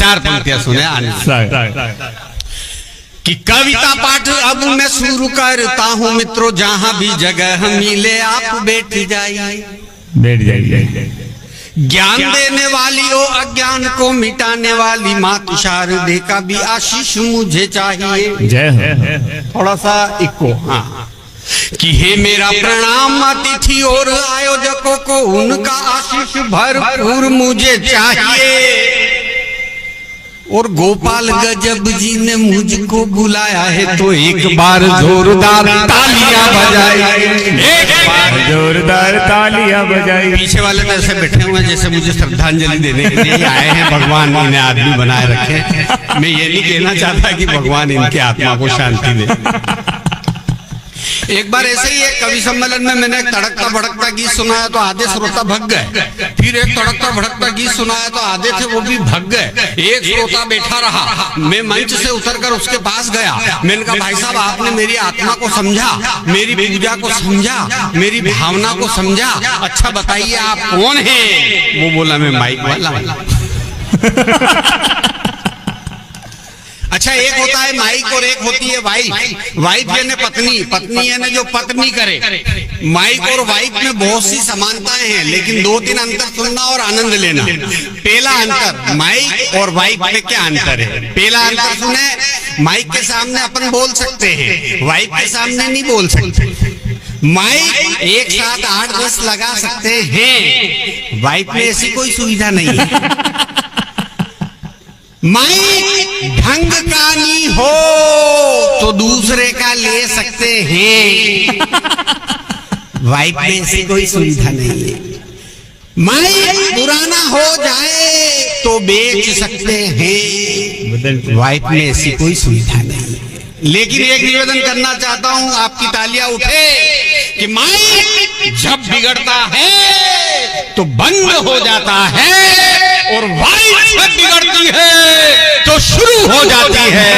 चार पंक्तियां सुने आने कि कविता पाठ अब मैं शुरू करता हूँ मित्रों, जहाँ भी जगह मिले आप बैठ जाइए। ज्ञान देने वाली ओ अज्ञान को मिटाने वाली मात शारदे का भी आशीष मुझे चाहिए। जय हो। थोड़ा सा इको। हाँ कि हे मेरा प्रणाम अतिथि और आयोजकों को उनका आशीष भरपूर मुझे चाहिए। और गोपाल गजब जी ने मुझको बुलाया है तो एक बार जोरदार तालियां बजाई, एक बार जोरदार तालियां बजाई। पीछे वाले तो ऐसे बैठे हुए हैं जैसे मुझे श्रद्धांजलि देने के लिए आए हैं। भगवान इन्हें आदमी बनाए रखे। मैं ये नहीं कहना चाहता कि भगवान इनके आत्मा को शांति दे। एक बार ऐसे ही एक कवि सम्मेलन में मैंने एक तड़कता भड़कता गीत सुनाया तो आधे श्रोता भग गए। फिर एक तड़कता भड़कता गीत सुनाया तो आधे थे वो भी भग गए। एक श्रोता बैठा रहा। मैं मंच से उतरकर उसके पास गया। मैंने कहा भाई साहब आपने मेरी आत्मा को समझा, मेरी पूजा को समझा, मेरी भावना को समझा, अच्छा बताइए आप कौन है? वो बोला मैं माइक वाला। अच्छा, एक होता है माइक और एक होती है वाइफ। वाइफ यानी पत्नी, पत्नी यानी जो पत्नी करे। माइक और वाइफ में बहुत सी समानताएं हैं, लेकिन दो तीन अंतर सुनना और आनंद लेना। पहला अंतर, माइक और वाइफ में क्या अंतर है? पहला अंतर सुने, माइक के सामने अपन बोल सकते हैं, वाइफ के सामने नहीं बोल सकते। माइक एक साथ 8-10 लगा सकते हैं, वाइफ में ऐसी कोई सुविधा नहीं है। माइक ढंग का नहीं हो तो दूसरे का ले सकते हैं, वाइफ में ऐसी कोई सुविधा नहीं है। माइक पुराना हो जाए तो बेच सकते हैं, वाइफ में ऐसी कोई सुविधा नहीं है। लेकिन एक निवेदन करना चाहता हूं, आपकी तालियां उठे कि माइक जब बिगड़ता है तो बंद हो जाता है और वाइफ जब बिगड़ती है तो शुरू हो जाती है।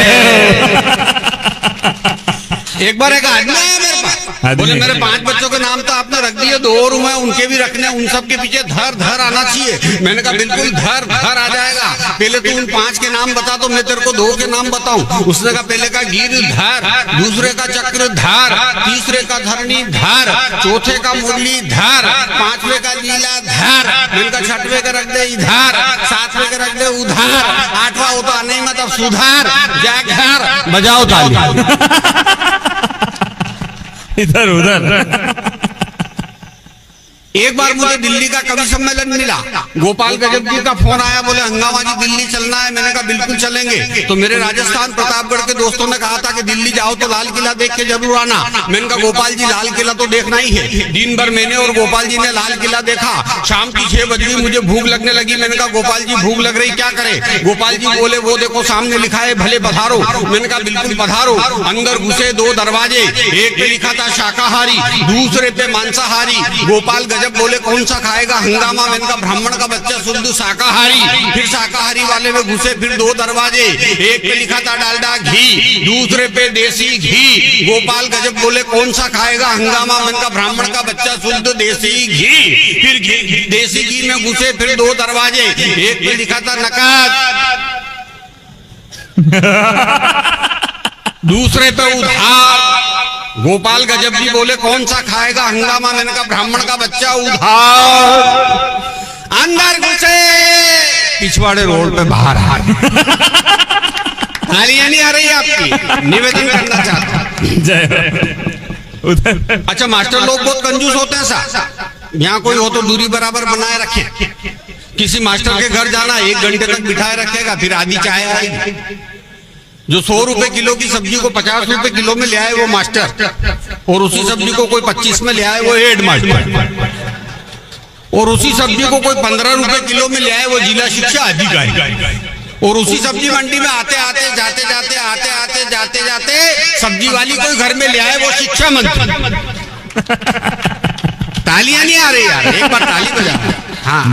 एक बार एक आदमी आया मेरे पास, बोले मेरे 5 बच्चों के नाम तो आपने रख दिए, 2 और हुए उनके भी रखने, उन सब के पीछे धर धर आना चाहिए। मैंने कहा बिल्कुल धर धर आ जाएगा, पहले तो उन 5 के नाम बता तो मैं तेरे को 2 के नाम बताऊं। उसने कहा पहले का गिरधर, दूसरे का चक्रधर, तीसरे का धरणीधर, चौथे का मुरलीधर, 5वें का लीलाधर, मैंने कहा 6वें का रख दे इधर, 7वें का रख दे उधर, 8वां होता नहीं मतलब सुधार, जाकर बजाओ ताली इधर उधर। एक बार मुझे दिल्ली का कवि सम्मेलन मिला, गोपाल गजब जी का फोन आया, बोले हंगामा जी दिल्ली चलना है। मैंने कहा बिल्कुल चलेंगे। तो मेरे राजस्थान प्रतापगढ़ के दोस्तों ने कहा था कि दिल्ली जाओ तो लाल किला देख के जरूर आना। मैंने कहा गोपाल जी लाल किला तो देखना ही है। दिन भर मैंने और गोपाल जी ने लाल किला देखा। शाम की 6 बज गई, मुझे भूख लगने लगी। मैंने कहा गोपाल जी भूख लग रही, क्या करे? गोपाल जी बोले वो देखो सामने लिखा है भले पधारो। मैंने कहा बिल्कुल पधारो। अंदर घुसे, 2 दरवाजे, एक पे लिखा था शाकाहारी, दूसरे पे मांसाहारी। गोपाल गजब बोले कौन सा खाएगा? हंगामा। मैंने कहा ब्राह्मण का बच्चा शुद्ध शाकाहारी। फिर शाकाहारी वाले में घुसे, फिर 2 दरवाजे, एक पे लिखा था डालडा घी, दूसरे पे देसी घी। गोपाल गजब बोले कौन सा खाएगा? हंगामा। मैंने कहा ब्राह्मण का बच्चा शुद्ध देसी घी। फिर देसी घी में घुसे, फिर 2 दरवाजे, एक पे लिखा था नकद, दूसरे पे उधार। गोपाल गजब जी बोले कौन सा खाएगा? हंगामा। मैंने कहा ब्राह्मण का बच्चा उधार। अंदर घुसे, पिछवाड़े रोड पे बाहर आ रहे। तालियां नहीं आ रही आपकी? निवेदन करना चाहता जय उधर। अच्छा, मास्टर लोग बहुत कंजूस होते हैं साहब। यहाँ कोई हो तो दूरी बराबर बनाए रखे। किसी मास्टर के घर जाना, 1 घंटे तक बिठाए रखेगा, फिर आधी चाय आएगी। जो 100 रुपए किलो की सब्जी को 50 रुपए किलो में ले आए वो मास्टर, और उसी सब्जी को कोई 25 में ले आए वो हेड मास्टर, और उसी सब्जी को कोई 15 रुपए किलो में ले आए वो जिला शिक्षा अधिकारी, और उसी सब्जी मंडी में आते आते जाते जाते सब्जी वाली कोई घर में ले आए वो शिक्षा मंत्री। तालियां नहीं आ रही यार, एक बार ताली बजा। हाँ,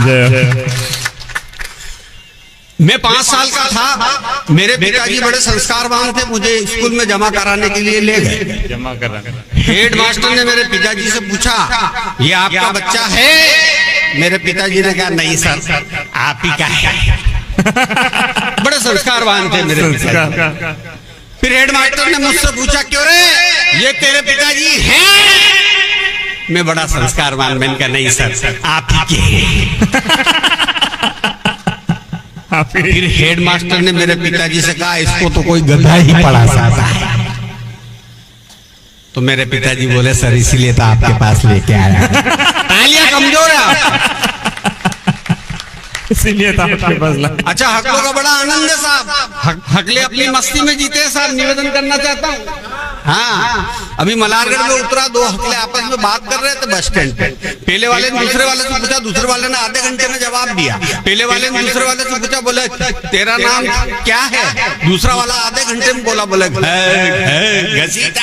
मैं 5 साल का था, मेरे पिताजी बड़े संस्कारवान थे, मुझे स्कूल में जमा कराने के लिए ले गए। जमा कराने हेड मास्टर ने मेरे पिताजी से पूछा ये आपका बच्चा है? मेरे पिताजी ने कहा नहीं सर, आप ही का है। बड़े बड़े संस्कारवान थे मेरे पिताजी। संस्कार फिर हेडमास्टर ने मुझसे पूछा, क्यों रे, ये तेरे पिताजी हैं? मैं बड़ा संस्कारवान, मैंने कहा नहीं सर, आप ही के हैं। फिर हेडमास्टर ने मेरे पिताजी से कहा, इसको तो कोई गधा ही पढ़ा सकता है। तो मेरे पिताजी बोले, सर इसीलिए तो आपके पास लेके आया। तालियां कमजोर है आप। इसीलिए तो आपके पास ला। अच्छा, हकलों का बड़ा आनंद है साहब। हकले अपनी मस्ती में जीते हैं साहब। निवेदन करना चाहता हूँ, हाँ, अभी मलारगढ़ में उतरा, दो हकले आपस में बात कर रहे थे बस स्टैंड पे। पहले वाले ने दूसरे वाले से पूछा, दूसरे वाले ने आधे घंटे में जवाब दिया। पहले वाले ने दूसरे वाले से पूछा, बोले तेरा नाम क्या है? दूसरा वाला आधे घंटे में बोला, बोले घसीटा।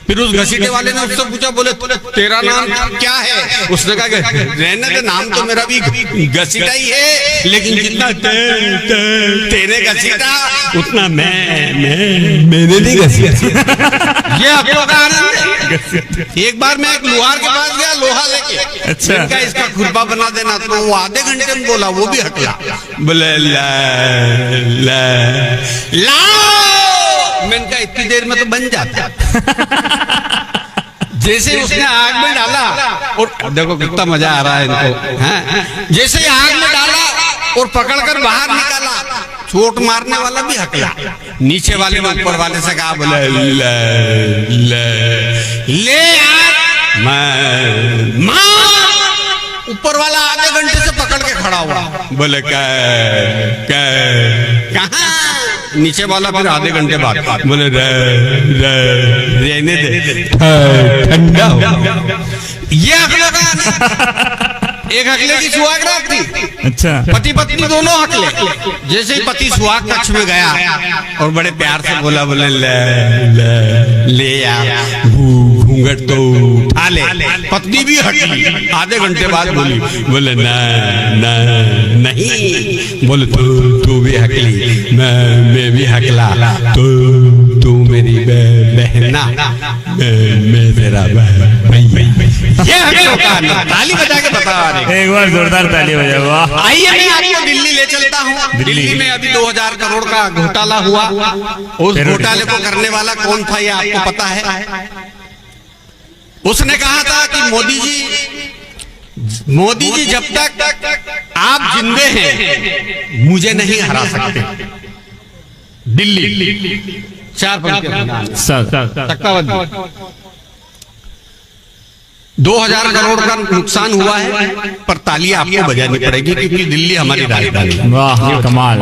फिर उस घसीटे वाले ने उससे पूछा, बोले तेरा नाम क्या है? उसने कहा, रहने दे, नाम तो मेरा भी घसीटा ही है, लेकिन जितना तेरे घसीटा उतना मैंने नहीं घसीटा। ये हकलों का आनंद है। एक बार मैं एक लोहार के पास गया, लोहा लेके। अच्छा। इनका इसका खुरपा बना देना, तो वो आधे घंटे में बोला, वो भी हकला। बोले मैंने कहा इतनी देर में तो बन जाता। जैसे ही उसने आग में डाला, और देखो कितना मजा आ रहा है इनको, हाँ? जैसे ही आग में डाला और पकड़कर बाहर निकाला, चोट मारने वाला भी हकला। नीचे वाले ने ऊपर वाले से कहा, बोले ले ऊपर वाला आधे घंटे से पकड़ के खड़ा हुआ। बोले कहाँ? नीचे वाला फिर आधे घंटे बाद बोले रहने दे, ठंडा हो। ये हकले का, एक हकले की सुहाग रात थी। अच्छा। पति पत्नी दोनों हकले। जैसे ही पति सुहाग कक्ष में गया और बड़े प्यार से बोला, बोले ले यार घूंघट तो उठा ले। पत्नी भी हटी, आधे घंटे बाद बोली, बोले नहीं। बोले तू भी हकली, मैं भी हकला, तू मेरी बहना, मैं तेरा भैया। ये हकलों का आनंद। ताली बजा के बता रहे। एक बार जोरदार ताली बजाओ। वाह। आइए मैं आपको दिल्ली ले चलता हूँ। दिल्ली में अभी 2000 करोड़ का घोटाला हुआ। उस घोटाले को करने वाला कौन था, ये आपको पता है? उसने कहा था कि मोदी जी जब तक आप जिंदे हैं मुझे नहीं हरा सकते। दिल्ली 4 2000 करोड़ का नुकसान हुआ है, पर तालियां आपको बजानी पड़ेगी क्योंकि दिल्ली हमारी राजधानी है। वाह, कमाल।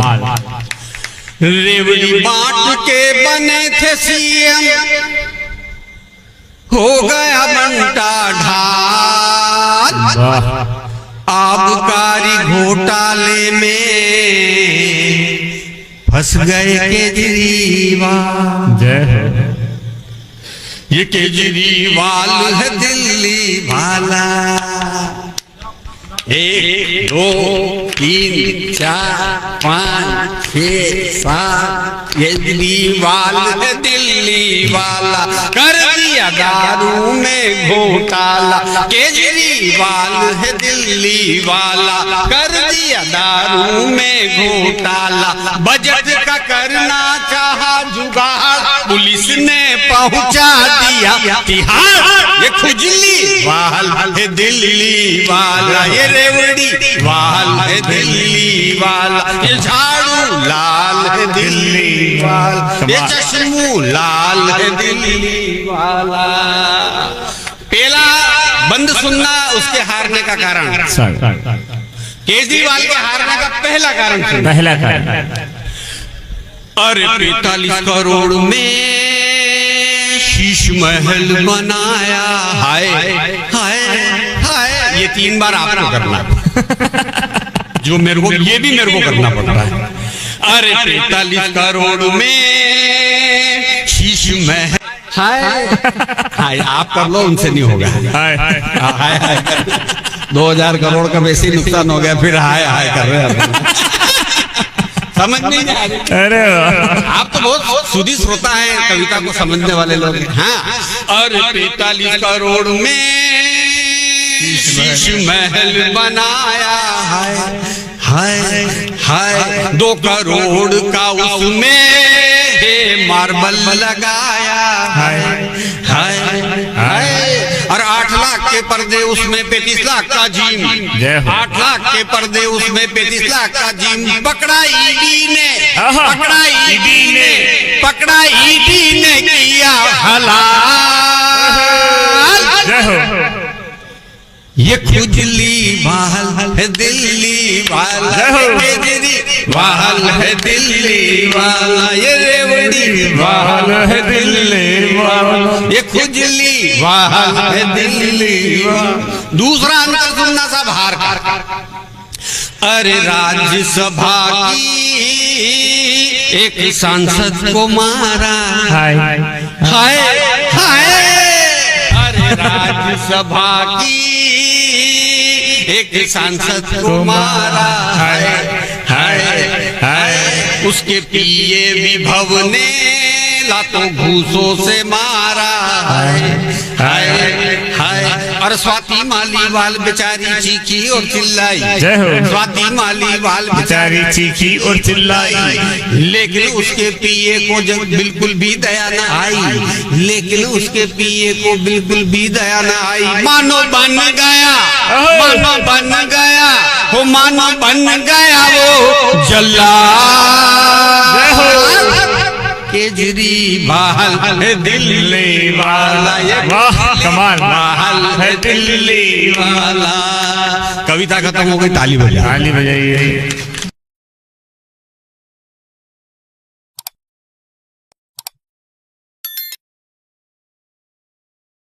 रेवड़ी बांट के बने थे सीएम, हो गया बंटा ढाल। आबकारी घोटाले में फंस गए केजरीवाल। जय। ये केजरीवाल है दिल्ली वाला। 1 2 3 4 5 6 7 केजरीवाल है दिल्ली वाला। कर दिया दारू में घोटाला। केजरीवाल है दिल्ली वाला, कर दिया दारू में घोटाला। बजट का करना चाहा जुगाड़, पुलिस ने पहुंचा दिया तिहाड़। ये खुजली वाल है दिल्ली वाला, ये रेवड़ी वाल है दिल्ली वाला, ये झाड़ू लाल है दिल्ली वाला, ये चश्मू लाल है दिल्ली वाला। पहला बंद सुनना उसके हारने का कारण, केजरीवाल के हारने का पहला कारण सुनना। पहला कारण, अरे 45 करोड़ में शीश महल बनाया। हाय हाय हाय, ये 3 बार आपको करना, जो मेरे को, ये भी मेरे को करना पड़ रहा है। अरे 45 करोड़ में शीश महल। हाय हाय, आप कर लो, उनसे नहीं होगा। हाय हाय हाय हाय 2000 करोड़ का वैसे ही नुकसान हो गया, फिर हाय हाय कर रहे हैं। समझ नहीं आ रही। अरे आप तो बहुत सुधी श्रोता हैं, कविता को समझने वाले लोग हैं। हाँ, और 45 करोड़ में शीश महल बनाया। हाय हाय हाय 2 करोड़ का उसमें है मार्बल लगाया हाय हाय हाय और 8 लाख के पर्दे उसमें 35 लाख का जिम जय हो। 8 लाख के पर्दे उसमें 35 लाख का जिम पकड़ा ईडी ने किया हलाल जय हो। ये खुजली वाहल है दिल्ली वाला जय हो। वाहल है दिल्ली वाला ये रेवड़ी वाहल है दिल्ली वाला ये खुजली वाहल है दिल्ली वाला। दूसरा अंतर सुनना सा बाहर का अरे राज्यसभा की एक सांसद को मारा हाय हाय हाय अरे राज्यसभा की एक सांसद को मारा हाय हाय हाय उसके पीए विभव ने लातों घूसों से मारा हाय हाय हाय और स्वाति मालीवाल बेचारी चीखी और चिल्लाई जय हो। स्वाति मालीवाल बेचारी चीखी और चिल्लाई लेकिन उसके पीए को जब बिल्कुल भी दया न आई लेकिन उसके पीए को बिल्कुल भी दया न आई मानो बन गया हो मानो बन गया वो जल्लाद केजरीवाल है दिल्ली वाला ये वाह कमाल वाहल है दिल्ली वाला। कविता खत्म हो गई, ताली बजाइए। ताली बजाइए।